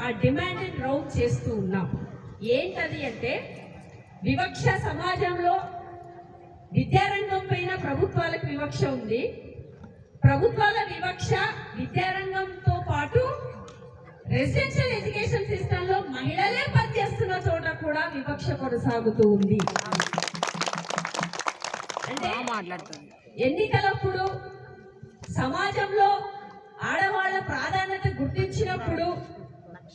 ఆ డిమాండ్ని రౌట్ చేస్తూ ఉన్నాం. ఏంటది అంటే వివక్ష సమాజంలో విద్యారంగం పైన ప్రభుత్వాలకు వివక్ష ఉంది. ప్రభుత్వాల వివక్ష విద్యారంగంతో పాటు రెసిడెన్షియల్ ఎడ్యుకేషన్ సిస్టమ్ లో మహిళలే పనిచేస్తున్న చోట కూడా వివక్ష కొనసాగుతూ ఉంది. అంటే ఎన్నికలప్పుడు సమాజంలో ఆడవాళ్ళ ప్రాధాన్యత గుర్తించినప్పుడు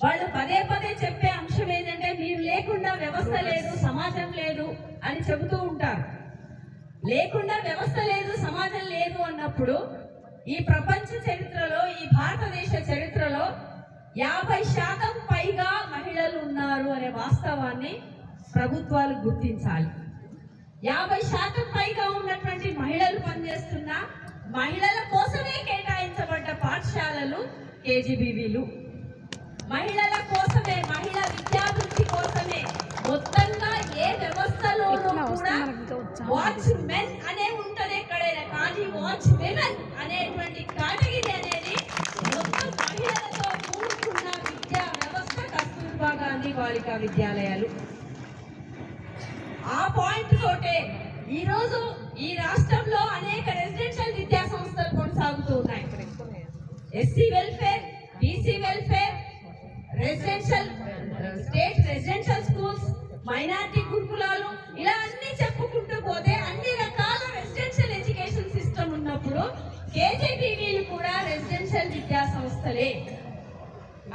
వాళ్ళు పదే పదే చెప్పే అంశం ఏంటంటే మీరు లేకుండా వ్యవస్థ లేదు, సమాజం లేదు అని చెబుతూ ఉంటారు. లేకుండా వ్యవస్థ లేదు, సమాజం లేదు అన్నప్పుడు ఈ ప్రపంచ చరిత్రలో, ఈ భారతదేశ చరిత్రలో 50% పైగా మహిళలు ఉన్నారు అనే వాస్తవాన్ని ప్రభుత్వాలు గుర్తించాలి. 50% పైగా ఉన్నటువంటి మహిళలు పనిచేస్తున్న మహిళల కోసమే కేటాయించబడ్డ పాఠశాలలు కేజీబీవీలు. మహిళల కోసమే, మహిళా విద్యాభివృద్ధి కోసమే మొత్తంగా ఏ వ్యవస్థలోనూ కూడా వాచ్ మెన్ అనే ఉంటుంది ఎక్కడైనా, కానీ వాచ్ విమెన్ అనేటువంటి కేటగిరీ అనేది మొత్తం మహిళలతో కూడుకున్న విద్యా వ్యవస్థ కస్తూర్బా గాంధీ బాలికా విద్యాలయాలు. ఆ పాయింట్ తోటే ఈరోజు ఈ రాష్ట్రంలో అనేక రెసిడెన్షియల్ విద్యా సంస్థలు కొనసాగుతూ ఉన్నాయి. SC welfare, BC welfare, residential state residential schools, minority గురుకులాలు, ఇలా అన్ని చెప్పుకుంటూ పోతే అన్ని రకాల రెసిడెన్షియల్ ఎడ్యుకేషన్ సిస్టమ్ ఉన్నప్పుడు కేజీబీవీలు కూడా రెసిడెన్షియల్ విద్యా సంస్థలే.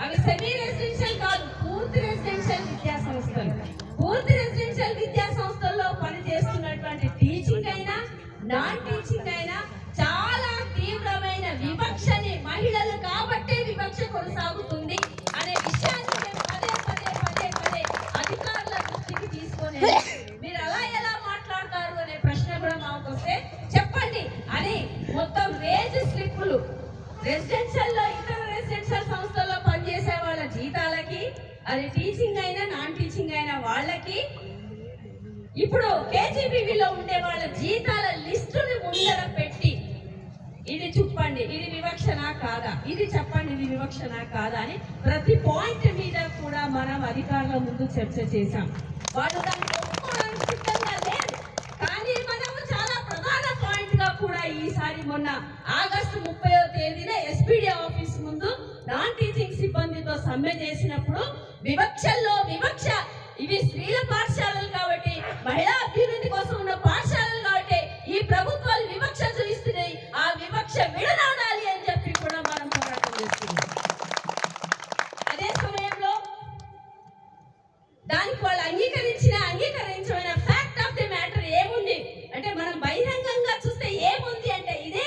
అవి సెమీ రెసిడెన్షియల్ కాదు, పూర్తి రెసిడెన్షియల్ విద్యా సంస్థలు. పూర్తి రెసిడెన్షియల్ విద్యా సంస్థల్లో పనిచేస్తున్నటువంటి టీచింగ్ అయినా నాన్ టీచింగ్ అయినా చాలా తీవ్రమైన వివక్షని, మహిళలు కాబట్టే వివక్ష కొనసాగుతుంది అనే విషయాన్ని మేము పదే పదే పదే పదే అధికారుల దృష్టికి తీసుకొని మీరు అలా ఎలా మాట్లాడతారు అనే ప్రశ్న కూడా మాకు వస్తే చెప్పండి అని మొత్తం వేజ్ స్లిప్పులు రెసిడెన్షియల్ లో, ఇతర రెసిడెన్షియల్ సంస్థల్లో పనిచేసే వాళ్ళ జీతాలకి, అది టీచింగ్ అయినా నాన్ టీచింగ్ అయినా వాళ్ళకి, ఇప్పుడు కేజీబీవీలో ఉండే వాళ్ళ జీతాల లిస్టుని ముందర పెట్టి ఇది చెప్పండి ఇది వివక్షనా కాదా, ఇది చెప్పండి ఇది వివక్షనా కాదా అని ప్రతి పాయింట్ మీద కూడా మనం అధికారుల ముందు చర్చ చేశాం. వాళ్ళు దాన్ని ఒప్పుకోవడానికి సిద్ధంగా లేదు. కానీ మనము చాలా ప్రధాన పాయింట్ గా కూడా ఈసారి మొన్న ఆగస్టు 30వ తేదీన ఎస్పీడీ ఆఫీస్ ముందు నాన్ టీచింగ్ సిబ్బందితో సమ్మె చేసినప్పుడు వివక్షల్లో వివక్ష, ఇవి స్త్రీల పాఠశాలలు కాబట్టి, మహిళా అభ్యున్నతి కోసం ఉన్న పాఠశాలలు కాబట్టి ఈ ప్రభుత్వాలు వివక్ష చూపిస్తున్నాయి, ఆ వివక్ష విడనాడాలి అని చెప్పి కూడా మనం పోరాటం చేస్తున్నాం. అదే సమయంలో దానికి వాళ్ళు అంగీకరించిన ఫ్యాక్ట్ ఆఫ్ ది మ్యాటర్ ఏముంది అంటే, మనం బహిరంగంగా చూస్తే ఏముంది అంటే ఇదే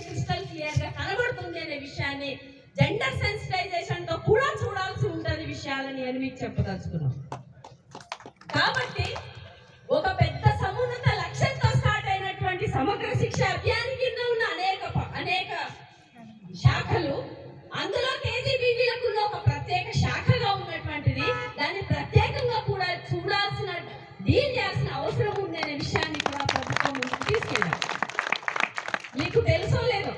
క్రిస్టల్ క్లియర్ గా కనబడుతుంది అనే విషయాన్ని జెండర్ సెన్సిటైజేషన్ తో కూడా చూడాల్సి ఉంటుంది విషయాలని అని మీకు చెప్పదలుచుకున్నాం. కాబట్టి ఒక పెద్ద సమున్నత లక్ష్యంతో స్టార్ట్ అయినటువంటి సమగ్ర శిక్ష అభియాన్ కింద ఉన్న అనేక శాఖలు, అందులో కేజీబీవీలకు ఒక ప్రత్యేక శాఖగా ఉన్నటువంటిది, దాన్ని ప్రత్యేకంగా కూడా చూడాల్సిన, డీల్ చేయాల్సిన అవసరం ఉంది అనే విషయాన్ని కూడా ప్రభుత్వం ముందుకు తీసుకెళ్ళాం. మీకు తెలుసో లేదో,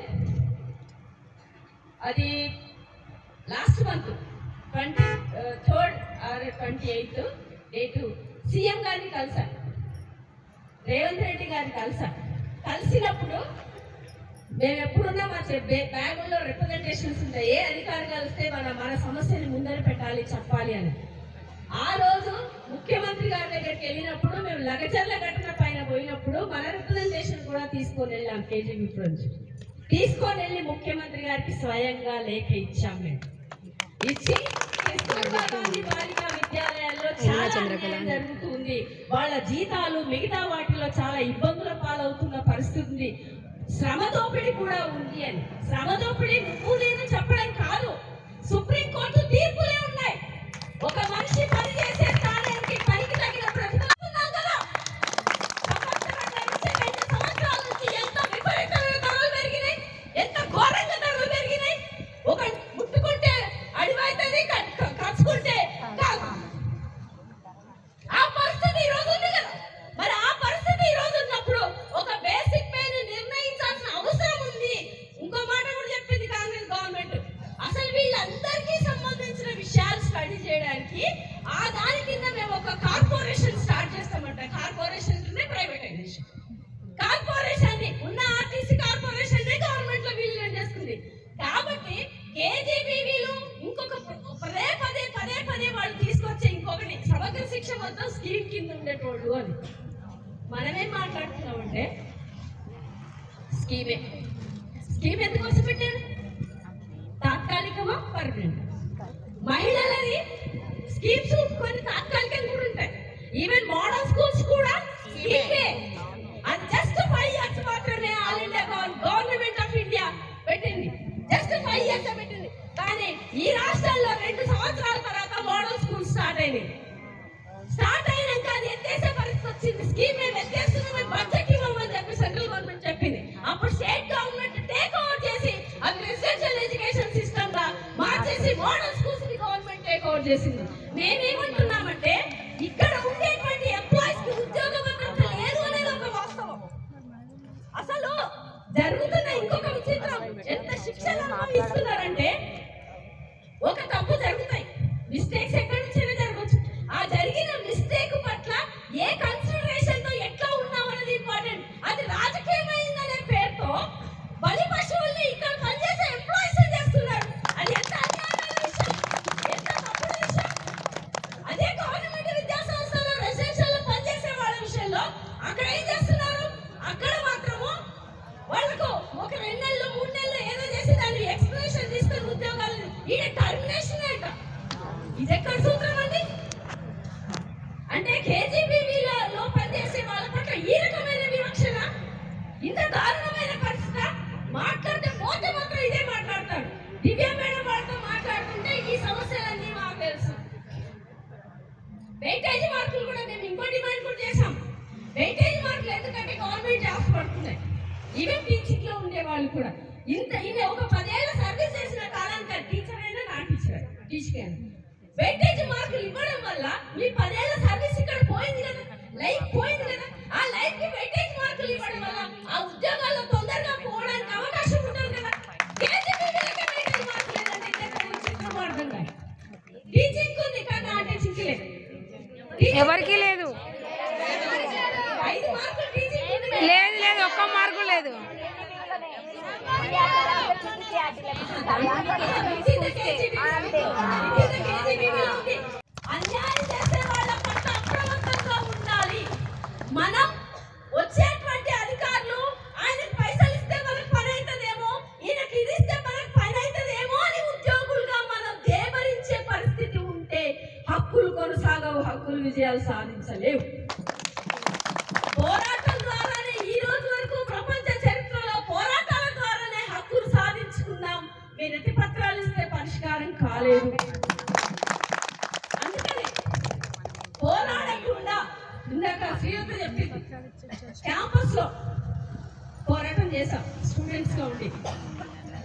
అది last month 23rd or 28th date CM గారిని కలిసాను, రేవంత్ రెడ్డి గారిని కలిసినప్పుడు మేము ఎప్పుడున్నా మా బ్యాగుల్లో రిప్రజెంటేషన్స్ ఉంటాయి, ఏ అధికారి కలిస్తే మన సమస్యని ముందర పెట్టాలి చెప్పాలి అని. ఆ రోజు ముఖ్యమంత్రి గారి దగ్గరికి వెళ్ళినప్పుడు మేము లగచర్ల ఘటన పైన పోయినప్పుడు మన రిప్రజెంటేషన్ కూడా తీసుకొని వెళ్ళాం. కేజీబీ నుంచి తీసుకొని వెళ్ళి ముఖ్యమంత్రి గారికి స్వయంగా లేఖ ఇచ్చాం. మేము ఇచ్చి కస్తూర్బా గాంధీ బాలికా విద్యాలయాల్లో చాలా జరుగుతుంది, వాళ్ళ జీతాలు మిగతా వాటిలో చాలా ఇబ్బందుల పాలవుతున్న పరిస్థితి ఉంది, శ్రమ దోపిడీ కూడా ఉంది అని. శ్రమ దోపిడీ నువ్వు నేను చెప్పడం కాదు, సుప్రీంకోర్టు తీర్పులే ఉన్నాయి. ఒక మనిషి పని చేసే స్థానానికి పనికి తగిన ప్రతిఫలం కదా. సంవత్సరాల నుంచి ఎంత విపరీతమైన ధరలు పెరిగినాయి, ఎంత ఘోరంగా ధరలు పెరిగినాయి. ఒక ముట్టుకుంటే అడివైతుంది, కచ్చుకుంటే ఆ పరిస్థితి ఈ రోజు ఉంది కదా. మరి ఆ పరిస్థితి ఈ రోజు ఉన్నప్పుడు ఒక బేసిక్ పే నిర్ణయించాల్సిన అవసరం ఉంది. ఇంకో మాట కూడా చెప్పింది కాంగ్రెస్ గవర్నమెంట్, అసలు వీళ్ళందరికీ సంబంధించిన విషయం శిక్ష మొత్తం స్కీమ్ కింద ఉండేటోళ్ళు అని. మనమేం మాట్లాడుతున్నామంటే స్కీమ్ ఎందుకోసం పెట్టారు? తాత్కాలికమా పర్మనెంట్? మహిళలని స్కీమ్స్ కొన్ని తాత్కాలికంగా కూడా ఉంటాయి. ఈవెన్ మోడల్ స్కూల్స్ కూడా స్కీమే. అది జస్ట్ 5 years మాత్రమే all India government of India పెట్టింది. జస్ట్ 5 years పెట్టింది. కానీ ఈ రాష్ట్రాల్లో 2 సంవత్సరాల తర్వాత మోడల్ స్కూల్ స్టార్ట్ అయినాక అది ఎత్తేసే పరిస్థితి వచ్చింది. స్కీమ్ మేము ఎత్తేస్తున్నాం, బడ్జెట్ ఇవ్వమని చెప్పి సెంట్రల్ గవర్నమెంట్ చెప్పింది. అప్పుడు స్టేట్ గవర్నమెంట్ టేక్ ఓవర్ చేసి అది రెసిడెన్షియల్ ఎడ్యుకేషన్ సిస్టమ్ గా మార్చేసి మోడల్ స్కూల్స్ ని గవర్నమెంట్ టేక్ ఓవర్ చేసింది. మేమేమంటున్నామంటే ఇక్కడ ఉండేటువంటి ఎంప్లాయీస్ కి ఉద్యోగ భద్రత లేదు అనేది ఒక వాస్తవం. అసలు జరుగుతున్న ఇంకొక విచిత్రం, ఎంత శిక్షలు అనుభవిస్తున్నారంటే ఒక తప్పు జరుగుతాయి, మిస్టేక్స్ ఎక్కడి నుంచైనా జరగవచ్చు. ఆ జరిగిన మిస్టేక్ పట్ల ఏ కన్సిడరేషన్ తో ఎట్లా ఉన్నామనేది ఇంపార్టెంట్. అది రాజకీయమైందనే పేరుతో బలి పశువుల్ని ఇక్కడ పనిచేసే ఎంప్లాయీస్ చేస్తున్నారు. అది ఎంత అన్యాయమైన విషయం, ఎంత తప్పుడు విషయం. అదే గవర్నమెంట్ విద్యా సంస్థలో రెసిడెన్షియల్ లో పనిచేసే వాళ్ళ విషయంలో అక్కడ ఏం చేస్తున్నారు? అక్కడ మాత్రము వాళ్ళకు ఒక 2 నెలలు 3 నెలలు ఏదో చేసి దాన్ని ఎక్స్ప్రెషన్ తీసుకుని ఉద్యోగాలు ఈడ టర్మినేషన్ అంట. ఇది ఎక్కడ సూత్రం అండి? అంటే కేజీబీవీలో పనిచేసే వాళ్ళ పట్ల ఈ రకమైన వివక్షణ, ఇంత దారుణమైన పరిస్థితి. మాట్లాడితే పోతే మాత్రం ఇదే మాట్లాడతాడు. దివ్య మేడం వాళ్ళతో మాట్లాడుతుంటే ఈ సమస్యలన్నీ మాకు తెలుసు. వెయిటేజ్ మార్కులు కూడా మేము ఇంకో డిమాండ్ కూడా చేశాం. వెయిటేజ్ మార్కులు ఎందుకంటే గవర్నమెంట్ జాబ్స్ పడుతున్నాయి. ఈవెన్ టీచింగ్ లో ఉండే వాళ్ళు కూడా ఇది ఒక 10 ఏళ్ల సర్వీస్ చేసిన కాలానికి టీచర్ అయినా నా టీచర్ టీచర్ వెయిటేజ్ మార్కులు ఇవ్వడం వల్ల మీ 10 ఏళ్ల సర్వీస్ ఇక్కడ పోయింది కదా, లైఫ్ పోయింది కదా. ఆ లైఫ్ కి వెయిటేజ్ మార్కులు ఇవ్వడం వల్ల ఆ ఉద్యోగాల్లో తొందరగా పోవడానికి అవకాశం ఉంటుంది కదా. వెయిటేజ్ మార్కులు లేదంటే చిత్రమార్గంగా టీచింగ్ ఉంది కానీ ఆ టీచింగ్ లేదు, ఎవరికి లేదు. 5 మార్కులు టీచింగ్ లేదు లేదు, ఒక్క మార్కు లేదు. అన్యాయం చేసే వాళ్ళ పట్ల అప్రమత్తంగా ఉండాలి. మనం వచ్చేటువంటి అధికారులు ఆయనకు పైసలు ఇస్తే మనకు పని అవుతుందేమో, ఈయనకి ఇది ఇస్తే మనకు పని అవుతుందేమో అని ఉద్యోగులుగా మనం దేవరించే పరిస్థితి ఉంటే హక్కులు కొనసాగవు, హక్కులు విజయాలు సాధించలేవు. పోరాటం ద్వారానే ఈ రోజు వరకు ప్రపంచ చరిత్రలో పోరాటాల ద్వారానే హక్కులు సాధించుకున్నాం. వినతి పత్రాలు ఇస్తే పరిష్కారం కాలేదు. అందుకని పోరాడకుండా ఇందాక శ్రీయుత చెప్పింది, క్యాంపస్ లో పోరాటం చేశాం స్టూడెంట్స్ గా ఉండి.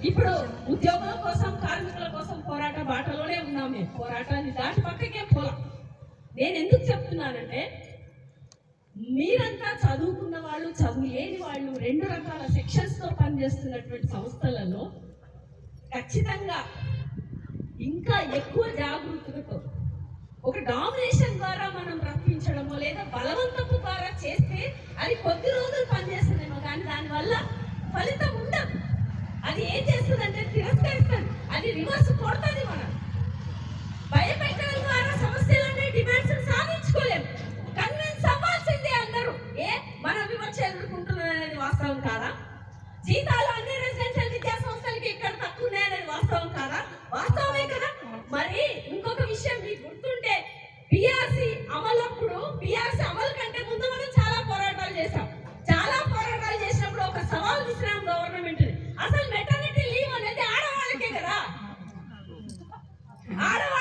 ఇప్పుడు ఉద్యోగుల కోసం కార్మికుల కోసం పోరాట బాటలోనే ఉన్నాం. మేము పోరాటాన్ని దాటి పక్కకే పోలాం. నేను ఎందుకు చెప్తున్నానంటే మీరంతా చదువుకున్న వాళ్ళు, చదువు లేని వాళ్ళు, 2 రకాల సెక్షన్స్ తో పనిచేస్తున్నటువంటి సంస్థలలో ఖచ్చితంగా ఇంకా ఎక్కువ జాగృతితో ఒక డామినేషన్ ద్వారా మనం రప్పించడమో లేదా బలవంతపు ద్వారా చేస్తే అది కొద్ది రోజులు పనిచేస్తుందేమో కానీ దానివల్ల ఫలితం ఉండదు. అది ఏం చేస్తుందంటే తిరస్కరిస్తుంది, అది రివర్స్ కొడుతుంది. మనం భయపెట్టడం ద్వారా సమస్యలన్నీ డిమాండ్స్ సాధించుకోలేము. కన్విన్స్ అవ్వాల్సిందే అందరూ. మన వివక్ష ఎదుర్కొంటున్నది అనేది వాస్తవం కాదా? జీతాలు అన్ని రెసిడెన్షియల్ విద్యా సంస్థలకి ఇక్కడ తక్కువ ఉన్నాయనేది వాస్తవం కాదా? వాస్తవమే కదా. మరి ఇంకొక విషయం మీకు గుర్తుంటే, పిఆర్సీ అమలప్పుడు, పిఆర్సీ అమలు కంటే ముందు మనం చాలా పోరాటాలు చేశాం. చాలా పోరాటాలు చేసినప్పుడు ఒక సవాల్ విసిరాం గవర్నమెంట్. అసలు మెటర్నిటీ లీవ్ అనేది ఆడవాళ్ళకే కదా. ఆడవాళ్ళ